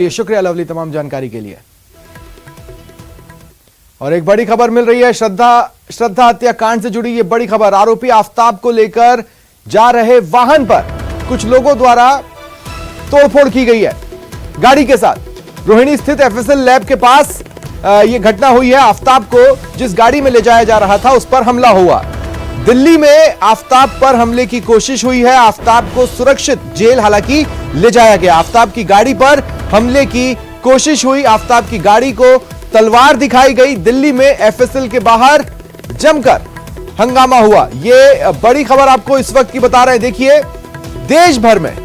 शुक्रिया लवली तमाम जानकारी के लिए। और एक बड़ी खबर मिल रही है श्रद्धा हत्याकांड से जुड़ी ये बड़ी खबर। आरोपी आफताब को लेकर जा रहे वाहन पर कुछ लोगों द्वारा तोड़फोड़ की गई है गाड़ी के साथ। रोहिणी स्थित एफएसएल लैब के पास यह घटना हुई है। आफताब को जिस गाड़ी में ले जाया जा रहा था उस पर हमला हुआ। दिल्ली में आफताब पर हमले की कोशिश हुई है। आफताब को सुरक्षित जेल हालांकि ले जाया गया। आफताब की गाड़ी पर हमले की कोशिश हुई। आफताब की गाड़ी को तलवार दिखाई गई। दिल्ली में एफएसएल के बाहर जमकर हंगामा हुआ। यह बड़ी खबर आपको इस वक्त की बता रहे हैं। देखिए, देश भर में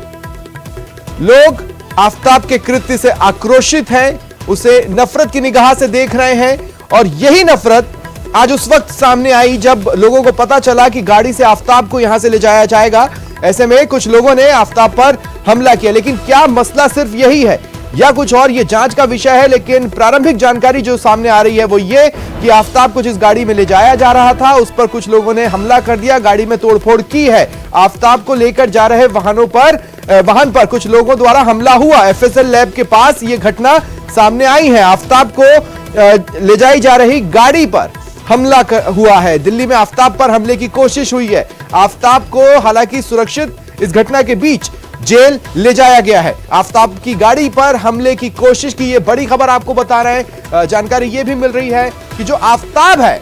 लोग आफताब के कृत्य से आक्रोशित हैं, उसे नफरत की निगाह से देख रहे हैं। और यही नफरत आज उस वक्त सामने आई जब लोगों को पता चला कि गाड़ी से आफताब को यहां से ले जाया जाएगा। ऐसे में कुछ लोगों ने आफताब पर हमला किया। लेकिन क्या मसला सिर्फ यही है या कुछ और, ये जांच का विषय है। लेकिन प्रारंभिक जानकारी जो सामने आ रही है वो ये कि आफताब को जिस गाड़ी में ले जाया जा रहा था उस पर कुछ लोगों ने हमला कर दिया, गाड़ी में तोड़फोड़ की है। आफताब को लेकर जा रहे वाहन पर कुछ लोगों द्वारा हमला हुआ। एफएसएल लैब के पास यह घटना सामने आई है। आफताब को ले जाई जा रही गाड़ी पर हमला हुआ है। दिल्ली में आफताब पर हमले की कोशिश हुई है। आफताब को हालांकि सुरक्षित इस घटना के बीच जेल ले जाया गया है। आफताब की गाड़ी पर हमले की कोशिश की, ये बड़ी खबर आपको बता रहे हैं। जानकारी ये भी मिल रही है कि जो आफताब है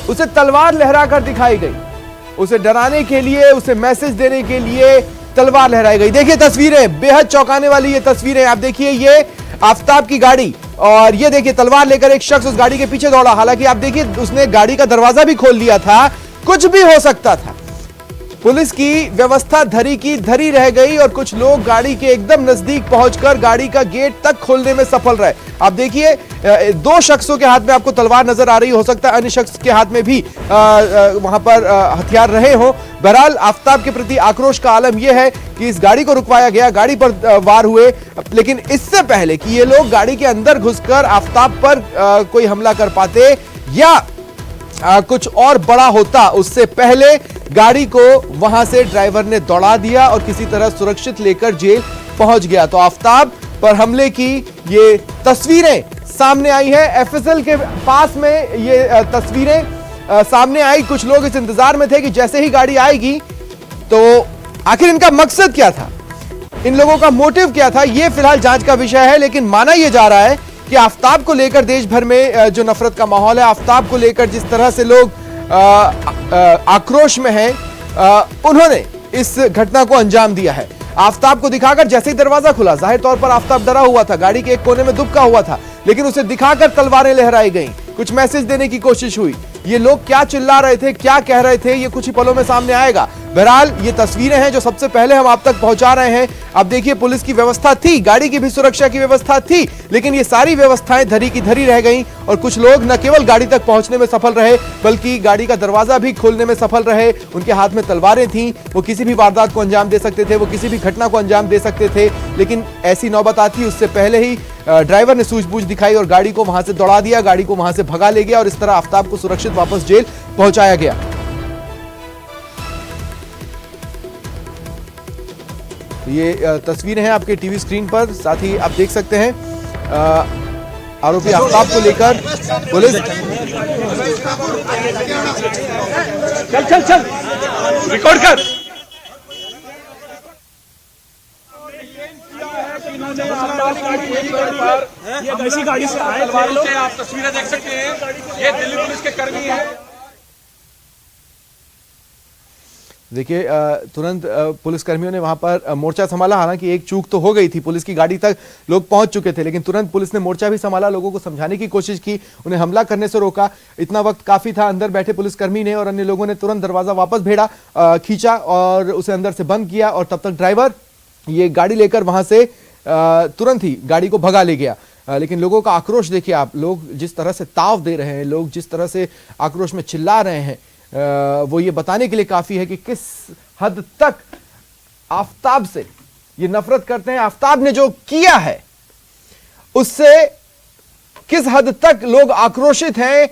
उसे तलवार लहराकर दिखाई गई। उसे डराने के लिए, उसे मैसेज देने के लिए तलवार लहराई गई। देखिए तस्वीरें, बेहद चौंकाने वाली ये तस्वीरें आप देखिए। ये आफताब की गाड़ी और ये देखिए तलवार लेकर एक शख्स उस गाड़ी के पीछे दौड़ा। हालांकि आप देखिए उसने गाड़ी का दरवाजा भी खोल लिया था, कुछ भी हो सकता था। पुलिस की व्यवस्था धरी की धरी रह गई और कुछ लोग गाड़ी के एकदम नजदीक पहुंचकर गाड़ी का गेट तक खोलने में सफल रहे। आप देखिए दो शख्सों के हाथ में आपको तलवार नजर आ रही, हो सकता है अन्य शख्स के हाथ में भी वहां पर हथियार रहे हो। बहरहाल आफताब के प्रति आक्रोश का आलम यह है कि इस गाड़ी को रुकवाया गया, गाड़ी पर वार हुए। लेकिन इससे पहले कि ये लोग गाड़ी के अंदर घुसकर आफताब पर कोई हमला कर पाते या कुछ और बड़ा होता, उससे पहले गाड़ी को वहां से ड्राइवर ने दौड़ा दिया और किसी तरह सुरक्षित लेकर जेल पहुंच गया। तो आफताब पर हमले की ये तस्वीरें सामने आई है। एफएसएल के पास में ये तस्वीरें सामने आई। कुछ लोग इस इंतजार में थे कि जैसे ही गाड़ी आएगी तो आखिर इनका मकसद क्या था, इन लोगों का मोटिव क्या था, यह फिलहाल जांच का विषय है। लेकिन माना यह जा रहा है कि आफताब को लेकर देश भर में जो नफरत का माहौल है, आफताब को लेकर जिस तरह से लोग आक्रोश में हैं, उन्होंने इस घटना को अंजाम दिया है। आफताब को दिखाकर जैसे ही दरवाजा खुला, जाहिर तौर पर आफताब डरा हुआ था, गाड़ी के एक कोने में दुबका हुआ था, लेकिन उसे दिखाकर तलवारें लहराई गईं, कुछ मैसेज देने की कोशिश हुई। ये लोग क्या चिल्ला रहे थे, क्या कह रहे थे, ये कुछ ही पलों में सामने आएगा। बहरहाल ये तस्वीरें हैं जो सबसे पहले हम आप तक पहुंचा रहे हैं। अब देखिए पुलिस की व्यवस्था थी, गाड़ी की भी सुरक्षा की व्यवस्था थी, लेकिन ये सारी व्यवस्थाएं धरी की धरी रह गईं और कुछ लोग न केवल गाड़ी तक पहुंचने में सफल रहे बल्कि गाड़ी का दरवाजा भी खोलने में सफल रहे। उनके हाथ में तलवारें थीं, वो किसी भी वारदात को अंजाम दे सकते थे, वो किसी भी घटना को अंजाम दे सकते थे। लेकिन ऐसी नौबत आती उससे पहले ही ड्राइवर ने सूझबूझ दिखाई और गाड़ी को वहां से दौड़ा दिया, गाड़ी को वहां से भगा ले गया और इस तरह आफताब को सुरक्षित वापस जेल पहुंचाया गया। ये तस्वीरें हैं आपके टीवी स्क्रीन पर, साथ ही आप देख सकते हैं आरोपी आफताब को लेकर पुलिस चल रिकॉर्ड कर। ये ऐसी गाड़ी से आए थे, आप तस्वीरें देख सकते हैं, ये दिल्ली पुलिस के कर्मी हैं। देखिए तुरंत पुलिस कर्मियों ने वहां पर मोर्चा संभाला। हालांकि एक चूक तो हो गई थी, पुलिस की गाड़ी तक लोग पहुंच चुके थे, लेकिन तुरंत पुलिस ने मोर्चा भी संभाला, लोगों को समझाने की कोशिश की, उन्हें हमला करने से रोका। इतना वक्त काफी था, अंदर बैठे पुलिसकर्मी ने और अन्य लोगों ने तुरंत दरवाजा वापस खींचा और उसे अंदर से बंद किया और तब तक ड्राइवर ये गाड़ी लेकर वहां से तुरंत ही गाड़ी को भगा ले गया। लेकिन लोगों का आक्रोश देखिए आप, लोग जिस तरह से ताव दे रहे हैं, लोग जिस तरह से आक्रोश में चिल्ला रहे हैं, वो ये बताने के लिए काफी है कि किस हद तक आफताब से ये नफरत करते हैं। आफताब ने जो किया है उससे किस हद तक लोग आक्रोशित हैं,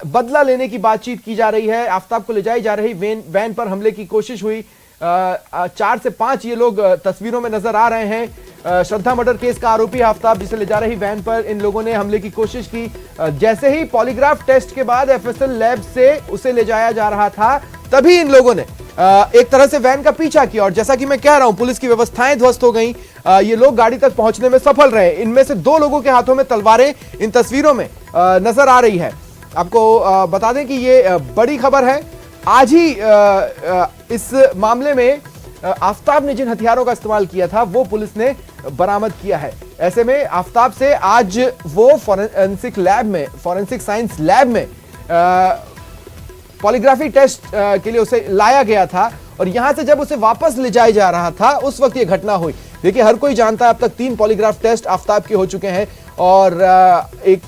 बदला लेने की बातचीत की जा रही है। आफताब को ले जाई जा रही वैन पर हमले की कोशिश हुई। 4 से 5 ये लोग तस्वीरों में नजर आ रहे हैं। श्रद्धा मर्डर केस का आरोपी आफ्ताब, जिसे ले जा रही वैन पर इन लोगों ने हमले की कोशिश की। जैसे ही पॉलीग्राफ टेस्ट के बाद एफएसएल लैब से उसे ले जाया जा रहा था, तभी इन लोगों ने एक तरह से वैन का पीछा किया और जैसा कि मैं कह रहा हूं, पुलिस की व्यवस्थाएं ध्वस्त हो गई। ये लोग गाड़ी तक पहुंचने में सफल रहे। इनमें से 2 लोगों के हाथों में तलवारें इन तस्वीरों में नजर आ रही है। आपको बता दें कि ये बड़ी खबर है। आज ही इस मामले में आफ्ताब ने जिन हथियारों का इस्तेमाल किया था वो पुलिस ने बरामद किया है। ऐसे में आफ्ताब से आज वो फॉरेंसिक साइंस लैब में पॉलीग्राफी टेस्ट के लिए उसे लाया गया था और यहां से जब उसे वापस ले जाया जा रहा था उस वक्त ये घटना हुई। देखिए, हर कोई जानता है अब तक 3 पॉलीग्राफ टेस्ट आफ्ताब के हो चुके हैं और एक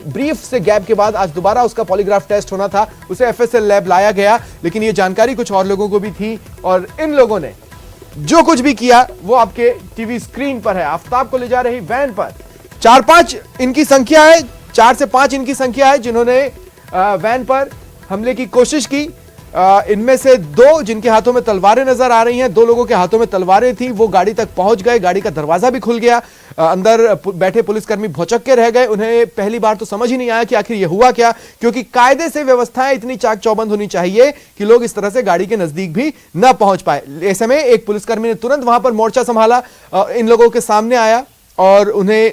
ब्रीफ से गैप के बाद आज दोबारा उसका पॉलीग्राफ टेस्ट होना था। उसे एफएसएल लैब लाया गया, लेकिन ये जानकारी कुछ और लोगों को भी थी और इन लोगों ने जो कुछ भी किया वो आपके टीवी स्क्रीन पर है। आफ्ताब को ले जा रही वैन पर 4-5 इनकी संख्या है, 4 से 5 इनकी संख्या है जिन्होंने वैन पर हमले की कोशिश की। इनमें से 2 जिनके हाथों में तलवारें नजर आ रही हैं, 2 लोगों के हाथों में तलवारें थी, वो गाड़ी तक पहुंच गए। गाड़ी का दरवाजा भी खुल गया। अंदर बैठे पुलिसकर्मी भौचक्के रह गए। उन्हें पहली बार तो समझ ही नहीं आया कि आखिर ये हुआ क्या, क्योंकि कायदे से व्यवस्थाएं इतनी चाक चौबंद होनी चाहिए कि लोग इस तरह से गाड़ी के नजदीक भी न पहुंच पाए। ऐसे में एक पुलिसकर्मी ने तुरंत वहां पर मोर्चा संभाला, इन लोगों के सामने आया और उन्हें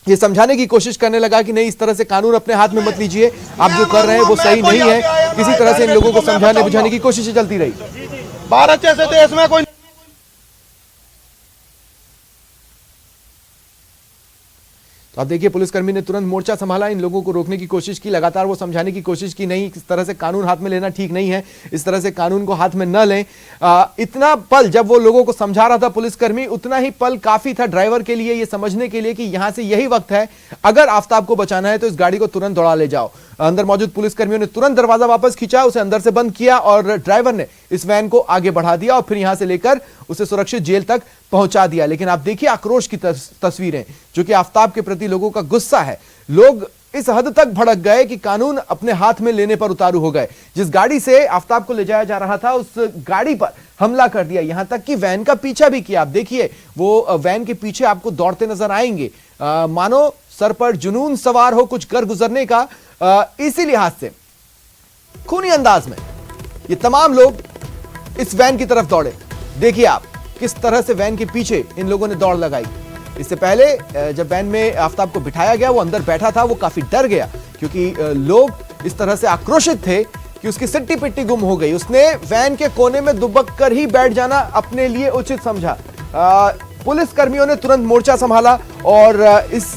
ये समझाने की कोशिश करने लगा कि नहीं, इस तरह से कानून अपने हाथ में मत लीजिए, आप जो कर रहे हैं वो सही नहीं है। किसी तरह से इन लोगों को समझाने बुझाने की कोशिश चलती रही। भारत जैसे देश में कोई तो आप देखिए, पुलिसकर्मी ने तुरंत मोर्चा संभाला, इन लोगों को रोकने की कोशिश की। लगातार वो समझाने की कोशिश की, नहीं, इस तरह से कानून हाथ में लेना ठीक नहीं है, इस तरह से कानून को हाथ में न लें। इतना पल जब वो लोगों को समझा रहा था पुलिसकर्मी, उतना ही पल काफी था ड्राइवर के लिए ये समझने के लिए कि यहां से यही वक्त है, अगर आफ्ताब को बचाना है तो इस गाड़ी को तुरंत दौड़ा ले जाओ। अंदर मौजूद पुलिसकर्मियों ने तुरंत दरवाजा वापस खींचा, उसे अंदर से बंद किया और ड्राइवर ने इस वैन को आगे बढ़ा दिया और फिर यहां से लेकर उसे सुरक्षित जेल तक पहुंचा दिया। लेकिन आप देखिए आक्रोश की तस्वीरें, जो कि आफ्ताब के प्रति लोगों का गुस्सा है। लोग इस हद तक भड़क गए कि कानून अपने हाथ में लेने पर उतारू हो गए। जिस गाड़ी से आफ्ताब को ले जाया जा रहा था उस गाड़ी पर हमला कर दिया, यहां तक कि वैन का पीछा भी किया। आप देखिए, वो वैन के पीछे आपको दौड़ते नजर आएंगे, मानो सर पर जुनून सवार हो कुछ कर गुजरने का। इसी लिहाज से खूनी अंदाज में ये तमाम लोग इस वैन की तरफ दौड़े। देखिए आप किस तरह से वैन के पीछे इन लोगों ने दौड़ लगाई। इससे पहले जब वैन में आफ्ताब को बिठाया गया, वो अंदर बैठा था, वो काफी डर गया क्योंकि लोग इस तरह से आक्रोशित थे कि उसकी सिट्टी पिट्टी गुम हो गई। उसने वैन के कोने में दुबक कर ही बैठ जाना अपने लिए उचित समझा। पुलिस कर्मियों ने तुरंत मोर्चा संभाला और इस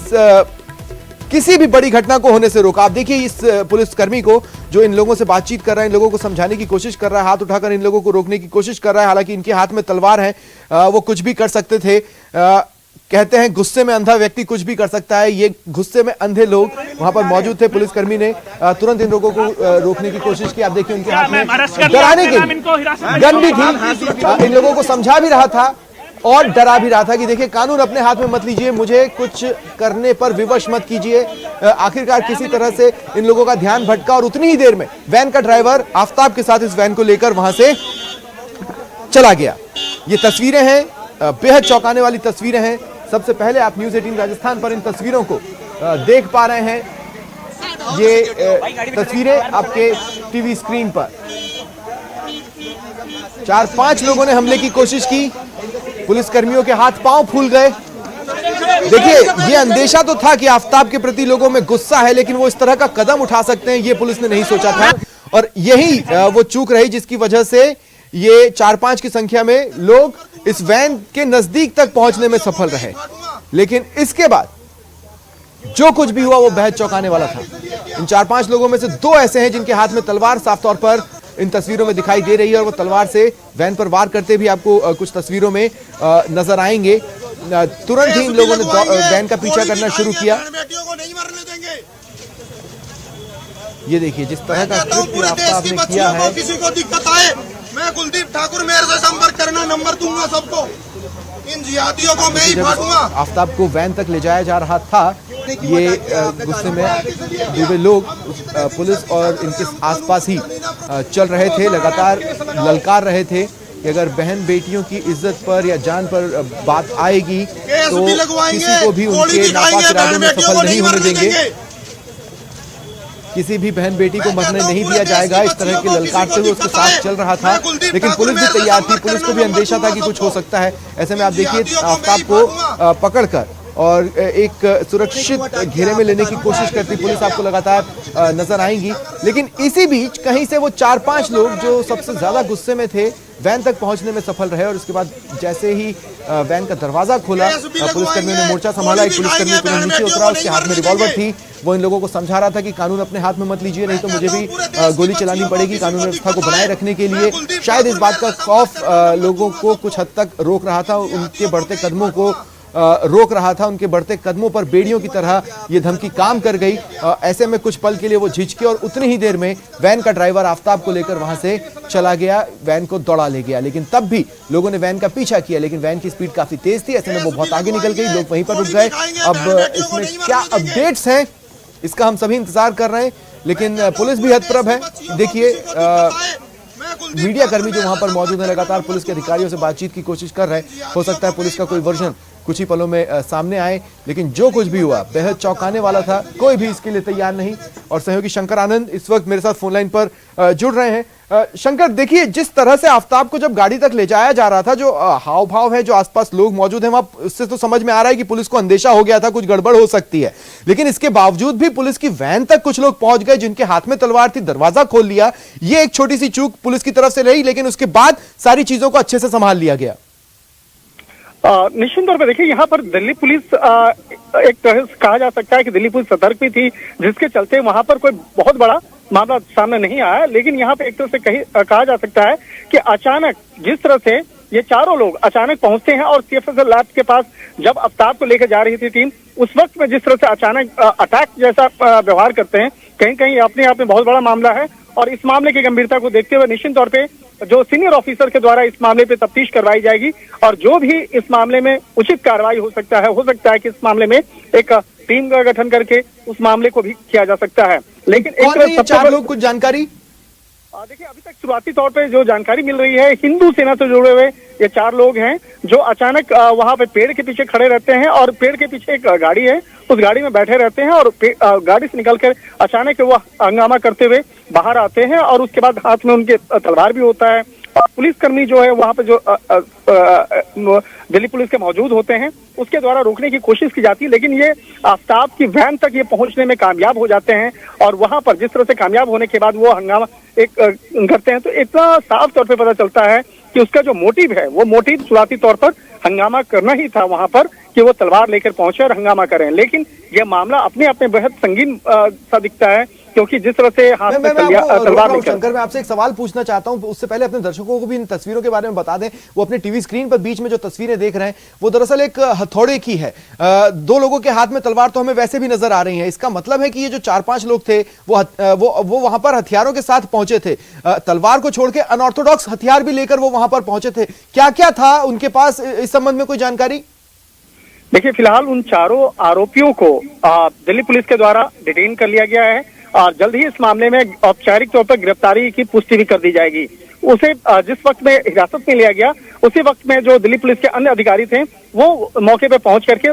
किसी भी बड़ी घटना को होने से रोका। आप देखिए इस पुलिसकर्मी को जो इन लोगों से बातचीत कर रहा है, इन लोगों को समझाने की कोशिश कर रहा है, हाथ उठाकर इन लोगों को रोकने की कोशिश कर रहा है। हालांकि इनके हाथ में तलवार है, वो कुछ भी कर सकते थे। कहते हैं गुस्से में अंधा व्यक्ति कुछ भी कर सकता है, ये गुस्से में अंधे लोग वहां पर मौजूद थे। पुलिसकर्मी ने तुरंत इन लोगों को रोकने की कोशिश की। आप देखिए उनके हाथ में डराने के गन भी थी, इन लोगों को समझा भी रहा था और डरा भी रहा था कि देखिए कानून अपने हाथ में मत लीजिए, मुझे कुछ करने पर विवश मत कीजिए। आखिरकार किसी तरह से इन लोगों का ध्यान भटका और उतनी ही देर में वैन का ड्राइवर आफ्ताब के साथ इस वैन को लेकर वहां से चला गया। ये तस्वीरें हैं, बेहद चौंकाने वाली तस्वीरें हैं। सबसे पहले आप न्यूज़ 18 राजस्थान पर इन तस्वीरों को देख पा रहे हैं। ये तस्वीरें आपके टीवी स्क्रीन पर 4-5 लोगों ने हमले की कोशिश की, पुलिसकर्मियों के हाथ पांव फूल गए। देखिए ये अंदेशा तो था कि आफ्ताब के प्रति लोगों में गुस्सा है, लेकिन वो इस तरह का कदम उठा सकते हैं ये पुलिस ने नहीं सोचा था। और यही वो चूक रही जिसकी वजह से ये 4-5 की संख्या में लोग इस वैन के नजदीक तक पहुंचने में सफल रहे। लेकिन इसके बाद जो कुछ भी हुआ वो बेहद चौंकाने वाला था। इन 4-5 लोगों में से 2 ऐसे हैं जिनके हाथ में तलवार साफ तौर पर इन तस्वीरों में दिखाई दे रही है और वो तलवार से वैन पर वार करते भी आपको कुछ तस्वीरों में नजर आएंगे। तुरंत ही इन लोगों ने वैन का पीछा करना शुरू किया। ये देखिए जिस तरह का कृत्य आफ्ताब ने किया है। किसी को दिक्कत आए मैं कुलदीप ठाकुर मेरे से संपर्क करना, नंबर दूंगा सबको। इन जिहादियों को मैं ही फाड़ूंगा। आफ्ताब को वैन तक ले जाया जा रहा था, ये गुस्से में डूबे लोग पुलिस और इनके आसपास ही चल रहे थे, लगातार ललकार रहे थे कि अगर बहन बेटियों की इज्जत पर या जान पर बात आएगी तो किसी को भी उनके नापाक इरादों में सफल नहीं होने देंगे। किसी भी बहन बेटी को मरने नहीं दिया जाएगा, इस तरह के ललकारते हुए उसके साथ चल रहा था। लेकिन पुलिस भी तैयार थी, पुलिस को भी अंदेशा था कि कुछ हो सकता है। ऐसे में आप देखिए आफ्ताब को पकड़कर और एक सुरक्षित घेरे में लेने की कोशिश करती पुलिस आपको लगातार नजर आएंगी। लेकिन इसी बीच कहीं से वो 4-5 लोग जो सबसे ज्यादा गुस्से में थे वैन तक पहुंचने में सफल रहे और उसके बाद जैसे ही वैन का दरवाजा खोला पुलिसकर्मियों ने मोर्चा संभाला। एक पुलिसकर्मी तुरंत नीचे उतरा, उसके हाथ में रिवॉल्वर थी। वो इन लोगों को समझा रहा था कि कानून अपने हाथ में मत लीजिए, नहीं तो मुझे भी गोली चलानी पड़ेगी। कानून व्यवस्था को बनाए रखने के लिए शायद इस बात का खौफ लोगों को कुछ हद तक रोक रहा था, उनके बढ़ते कदमों को रोक रहा था। उनके बढ़ते कदमों पर बेड़ियों की तरह ये धमकी काम कर गई। ऐसे में कुछ पल के लिए वो झिझके और उतनी ही देर में वैन का ड्राइवर आफ्ताब को लेकर वहां से चला गया, वैन को दौड़ा ले गया। लेकिन तब भी लोगों ने वैन का पीछा किया, लेकिन वैन की स्पीड काफी तेज थी। ऐसे में वो बहुत आगे निकल गई, लोग वहीं पर रुक गए। अब इसमें क्या अपडेट्स हैं इसका हम सभी इंतजार कर रहे हैं, लेकिन पुलिस भी हतप्रभ है। देखिए मीडिया कर्मी जो वहां पर मौजूद है लगातार पुलिस के अधिकारियों से बातचीत की कोशिश कर रहे हैं। हो सकता है पुलिस का कोई वर्जन कुछ ही पलों में सामने आए, लेकिन जो कुछ भी हुआ बेहद चौंकाने वाला था। कोई भी इसके लिए तैयार नहीं। और सहयोगी शंकर आनंद इस वक्त मेरे साथ फोन लाइन पर जुड़ रहे हैं। शंकर, देखिए जिस तरह से आफ्ताब को जब गाड़ी तक ले जाया जा रहा था, जो हाव भाव है, जो आसपास लोग मौजूद हैं, वहां उससे तो समझ में आ रहा है कि पुलिस को अंदेशा हो गया था कुछ गड़बड़ हो सकती है। लेकिन इसके बावजूद भी पुलिस की वैन तक कुछ लोग पहुंच गए जिनके हाथ में तलवार थी, दरवाजा खोल लिया। ये एक छोटी सी चूक पुलिस की तरफ से रही, लेकिन उसके बाद सारी चीजों को अच्छे से संभाल लिया गया। निश्चित तौर पर देखिए यहाँ पर दिल्ली पुलिस एक तरह से कहा जा सकता है कि दिल्ली पुलिस सतर्क भी थी, जिसके चलते वहां पर कोई बहुत बड़ा मामला सामने नहीं आया। लेकिन यहाँ पे एक तरह से कहा जा सकता है कि अचानक जिस तरह से ये चारों लोग अचानक पहुंचते हैं और सीएफएसएल लैब के पास जब आफ्ताब को लेकर जा रही थी टीम, उस वक्त में जिस तरह से अचानक अटैक जैसा व्यवहार करते हैं, कहीं कहीं अपने आप में बहुत बड़ा मामला है। और इस मामले की गंभीरता को देखते हुए निश्चित तौर पे जो सीनियर ऑफिसर के द्वारा इस मामले पे तफ्तीश करवाई जाएगी और जो भी इस मामले में उचित कार्रवाई हो सकता है कि इस मामले में एक टीम का गठन करके उस मामले को भी किया जा सकता है। लेकिन एक चार लोग कुछ जानकारी देखिए अभी तक शुरुआती तौर पे जो जानकारी मिल रही है, हिंदू सेना से जुड़े हुए ये 4 लोग हैं जो अचानक वहां पे पेड़ के पीछे खड़े रहते हैं और पेड़ के पीछे एक गाड़ी है, उस गाड़ी में बैठे रहते हैं और गाड़ी से निकलकर अचानक वो हंगामा करते हुए बाहर आते हैं और उसके बाद हाथ में उनके तलवार भी होता है। पुलिसकर्मी जो है वहां पे जो दिल्ली पुलिस के मौजूद होते हैं उसके द्वारा रोकने की कोशिश की जाती है, लेकिन ये आफ्ताब की वैन तक ये पहुंचने में कामयाब हो जाते हैं। और वहां पर जिस तरह से कामयाब होने के बाद वो हंगामा करते हैं, तो इतना साफ तौर पे पता चलता है कि उसका जो मोटिव है वो मोटिव शुरुआती तौर पर हंगामा करना ही था वहां पर, कि वो तलवार लेकर पहुंचे और हंगामा करें। लेकिन यह मामला अपने आप में बेहद संगीन सा दिखता है, क्योंकि जिस तरह से हाथ में तलवार लेकर। शंकर, मैं आपसे एक सवाल पूछना चाहता हूं, उससे पहले अपने दर्शकों को भी इन तस्वीरों के बारे में बता दें। वो अपने टीवी स्क्रीन पर बीच में जो तस्वीरें देख रहे हैं वो दरअसल एक हथौड़े की है। 2 लोगों के हाथ में तलवार तो हमें वैसे भी नजर आ रही है। इसका मतलब है कि ये जो 4-5 लोग थे वो वहां पर हथियारों के साथ पहुंचे थे, तलवार को छोड़ के अनऑर्थोडॉक्स हथियार भी लेकर वो वहां पर पहुंचे थे। क्या क्या था उनके पास, इस संबंध में कोई जानकारी? देखिए फिलहाल उन चारों आरोपियों को दिल्ली पुलिस के द्वारा डिटेन कर लिया गया है और जल्द ही इस मामले में औपचारिक तौर पर गिरफ्तारी की पुष्टि भी कर दी जाएगी। उसे जिस वक्त में हिरासत में लिया गया उसी वक्त में जो दिल्ली पुलिस के अन्य अधिकारी थे वो मौके पे पहुंच करके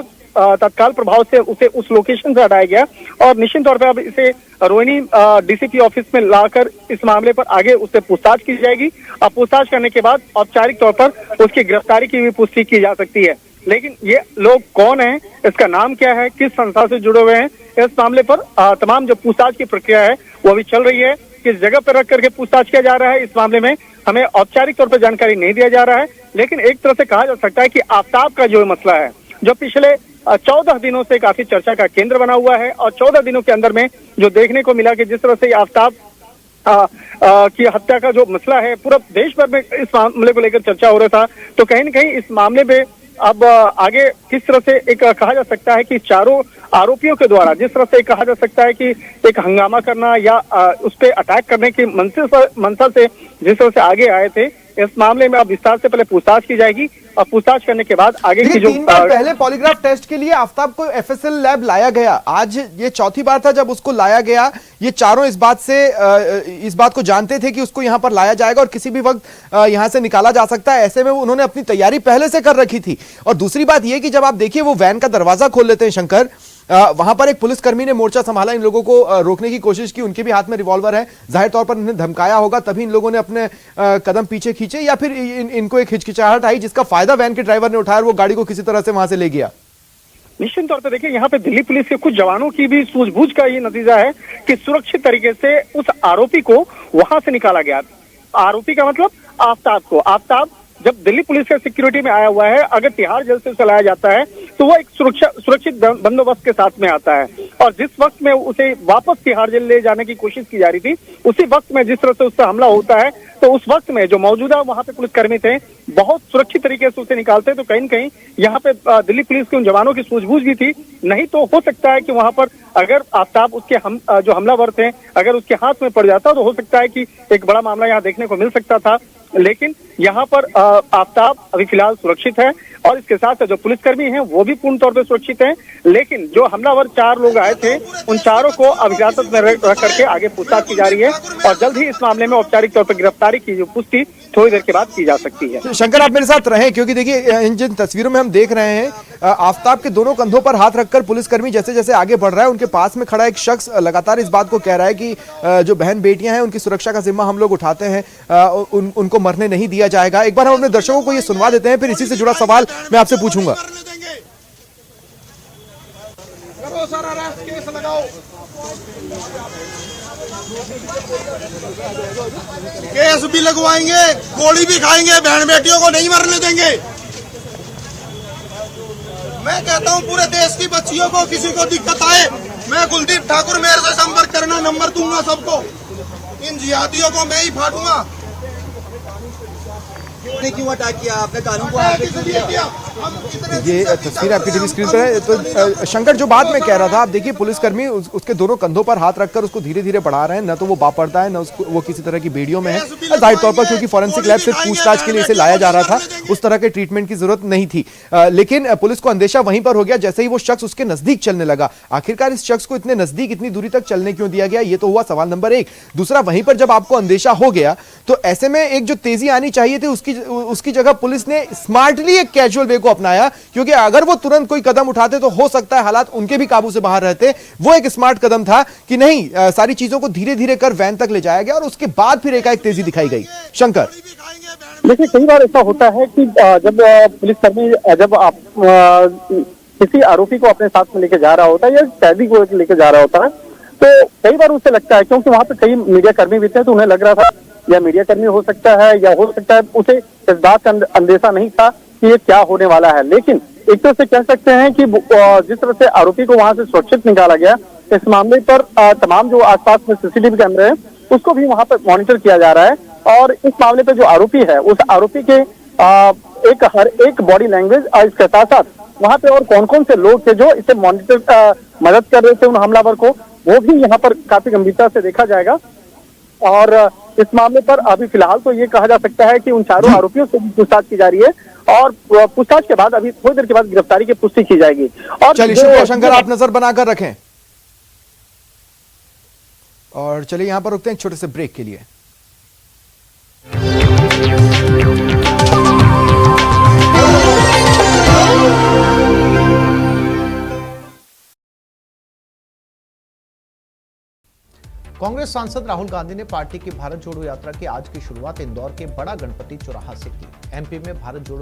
तत्काल प्रभाव से उसे उस लोकेशन से हटाया गया और निश्चित तौर पर अब इसे रोहिणी डीसीपी ऑफिस में लाकर इस मामले पर आगे उससे पूछताछ की जाएगी। अब पूछताछ करने के बाद औपचारिक तौर पर उसकी गिरफ्तारी की भी पुष्टि की जा सकती है। लेकिन ये लोग कौन हैं, इसका नाम क्या है, किस संस्था से जुड़े हुए हैं, इस मामले पर तमाम जो पूछताछ की प्रक्रिया है वो अभी चल रही है। किस जगह पर रख करके पूछताछ किया जा रहा है, इस मामले में हमें औपचारिक तौर पर जानकारी नहीं दिया जा रहा है। लेकिन एक तरह से कहा जा सकता है कि आफ्ताब का जो मसला है, जो पिछले 14 दिनों से काफी चर्चा का केंद्र बना हुआ है और 14 दिनों के अंदर में जो देखने को मिला कि जिस तरह से आफ्ताब की हत्या का जो मसला है पूरा देश भर में इस मामले को लेकर चर्चा हो रहा था, तो कहीं न कहीं इस मामले में अब आगे किस तरह से एक कहा जा सकता है कि चारों आरोपियों के द्वारा जिस तरह से कहा जा सकता है कि एक हंगामा करना या उस पर अटैक करने की मंशा से जिस तरह से आगे आए थे, इस मामले में अब विस्तार से पहले पूछताछ की जाएगी पूछताछ करने के बाद आगे की देखिए, जो 3 बार पहले पॉलीग्राफ टेस्ट के लिए आफ्ताब को एफएसएल लैब लाया गया, आज ये चौथी बार था जब उसको लाया गया। ये चारों इस बात को जानते थे कि उसको यहां पर लाया जाएगा और किसी भी वक्त यहां से निकाला जा सकता है। ऐसे में उन्होंने अपनी तैयारी पहले से कर रखी थी। और दूसरी बात यह कि जब आप देखिए वो वैन का दरवाजा खोल लेते हैं शंकर, वहां पर एक पुलिसकर्मी ने मोर्चा संभाला, इन लोगों को रोकने की कोशिश की, उनके भी हाथ में रिवॉल्वर है, जाहिर तौर पर इन्हें धमकाया होगा, तभी इन लोगों ने अपने कदम पीछे खींचे, या फिर इनको एक हिचकिचाहट आई जिसका फायदा वैन के ड्राइवर ने उठाया और वो गाड़ी को किसी तरह से वहां से ले गया। निश्चित तौर पर देखिए, यहाँ पे दिल्ली पुलिस के कुछ जवानों की भी सूझबूझ का ये नतीजा है कि सुरक्षित तरीके से उस आरोपी को वहां से निकाला गया। आरोपी का मतलब आफ्ताब को। आफ्ताब जब दिल्ली पुलिस के सिक्योरिटी में आया हुआ है, अगर तिहाड़ जेल से उसे लाया जाता है तो वो एक सुरक्षित बंदोबस्त के साथ में आता है। और जिस वक्त में उसे वापस तिहाड़ जेल ले जाने की कोशिश की जा रही थी, उसी वक्त में जिस तरह से उस पर हमला होता है, तो उस वक्त में जो मौजूदा वहां पे पुलिसकर्मी थे बहुत सुरक्षित तरीके से उसे निकालते। तो कहीं न कहीं यहाँ पे दिल्ली पुलिस के उन जवानों की सूझबूझ भी थी। नहीं तो हो सकता है कि वहां पर अगर आफ्ताब उसके जो हमलावर थे अगर उसके हाथ में पड़ जाता तो हो सकता है कि एक बड़ा मामला यहाँ देखने को मिल सकता था। लेकिन यहाँ पर आफ्ताब अभी फिलहाल सुरक्षित है और इसके साथ जो पुलिसकर्मी हैं वो भी पूर्ण तौर पर सुरक्षित हैं। लेकिन जो हमलावर 4 लोग आए थे उन चारों को अब हिरासत में रख करके आगे पूछताछ की जा रही है और जल्द ही इस मामले में औपचारिक तौर पर गिरफ्तारी की जो पुष्टि थोड़ी देर के बाद की जा सकती है। शंकर, आप मेरे साथ रहें, क्योंकि देखिए इन जिन तस्वीरों में हम देख रहे हैं आफ्ताब के दोनों कंधों पर हाथ रखकर पुलिसकर्मी जैसे जैसे आगे बढ़ रहा है, उनके पास में खड़ा एक शख्स लगातार इस बात को कह रहा है कि जो बहन बेटियां हैं उनकी सुरक्षा का जिम्मा हम लोग उठाते हैं, उनको मरने नहीं दिया जाएगा। एक बार हम अपने दर्शकों को ये सुनवा देते हैं, फिर इसी से जुड़ा सवाल मैं आपसे पूछूंगा। करो सारा अरेस्ट केस लगाओ, केस भी लगवाएंगे, गोली भी खाएंगे, बहन बेटियों को नहीं मरने देंगे। मैं कहता हूं पूरे देश की बच्चियों को किसी को दिक्कत आए, मैं कुलदीप ठाकुर मेरे से संपर्क करना, नंबर दूंगा सबको। इन जिहादियों को मैं ही फाड़ूंगा। क्यों अटैक किया आपने? कानून को आगे क्यों किया? ये तस्वीर आपकी टीवी स्क्रीन पर है। तो शंकर, जो बात मैं कह रहा था, आप देखिए पुलिसकर्मी उसके दोनों कंधों पर हाथ रखकर उसको धीरे धीरे बढ़ा रहे हैं, न तो वो बापड़ता है, न उसको वो किसी तरह की बेड़ियों में है। जाहिर तौर पर क्योंकि फॉरेंसिक लैब से पूछताछ के लिए इसे लाया जा रहा था, उस तरह के ट्रीटमेंट की जरूरत नहीं थी। लेकिन पुलिस को अंदेशा वहीं पर हो गया जैसे ही वो शख्स उसके नजदीक चलने लगा। आखिरकार इस शख्स को इतने नजदीक, इतनी दूरी तक चलने क्यों दिया गया, ये तो हुआ सवाल नंबर 1। दूसरा, वहीं पर जब आपको अंदेशा हो गया तो ऐसे में एक जो तेजी आनी चाहिए थी उसकी जगह पुलिस ने स्मार्टली एक कैजुअल वे को अपनाया, क्योंकि अगर वो तुरंत कोई कदम उठाते तो हो सकता है हालात उनके भी काबू से बाहर रहते। वो एक स्मार्ट कदम था कि नहीं, सारी चीजों को धीरे धीरे कर वैन तक ले जाया गया और उसके बाद फिर एकाएक तेजी दिखाई गई। शंकर, देखिए, कई बार ऐसा होता है कि जब पुलिसकर्मी जब आप किसी आरोपी को अपने साथ में लेके जा रहा होता है या कैदी को लेके जा रहा होता है, तो कई बार उसे लगता है, क्योंकि वहां पे कई मीडिया कर्मी भी थे, तो उन्हें लग रहा था या मीडिया कर्मी हो सकता है या हो सकता है उसे इस बात का अंदेशा नहीं था कि ये क्या होने वाला है। लेकिन एक तरह से कह सकते हैं कि जिस तरह से आरोपी को वहां से सुरक्षित निकाला गया, इस मामले पर तमाम जो आसपास में सीसीटीवी कैमरे हैं उसको भी वहां पर मॉनिटर किया जा रहा है। और इस मामले पे जो आरोपी है उस आरोपी के हर एक बॉडी लैंग्वेज और इसके साथ साथ वहां पे और कौन कौन से लोग थे जो इसे मॉनिटर मदद कर रहे थे उन हमलावर को, वो भी यहाँ पर काफी गंभीरता से देखा जाएगा। और इस मामले पर अभी फिलहाल तो ये कहा जा सकता है कि उन चारों आरोपियों से पूछताछ की जा रही है और पूछताछ के बाद अभी थोड़ी देर के बाद गिरफ्तारी की पुष्टि की जाएगी। और चलिए शुक्रिया शंकर, आप नजर बनाकर रखें। और चलिए यहां पर रुकते हैं एक छोटे से ब्रेक के लिए। कांग्रेस सांसद राहुल गांधी ने पार्टी की भारत जोड़ो यात्रा की आज की शुरुआत इंदौर के बड़ा गणपति चौराहा से की। एमपी में भारत जोड़ो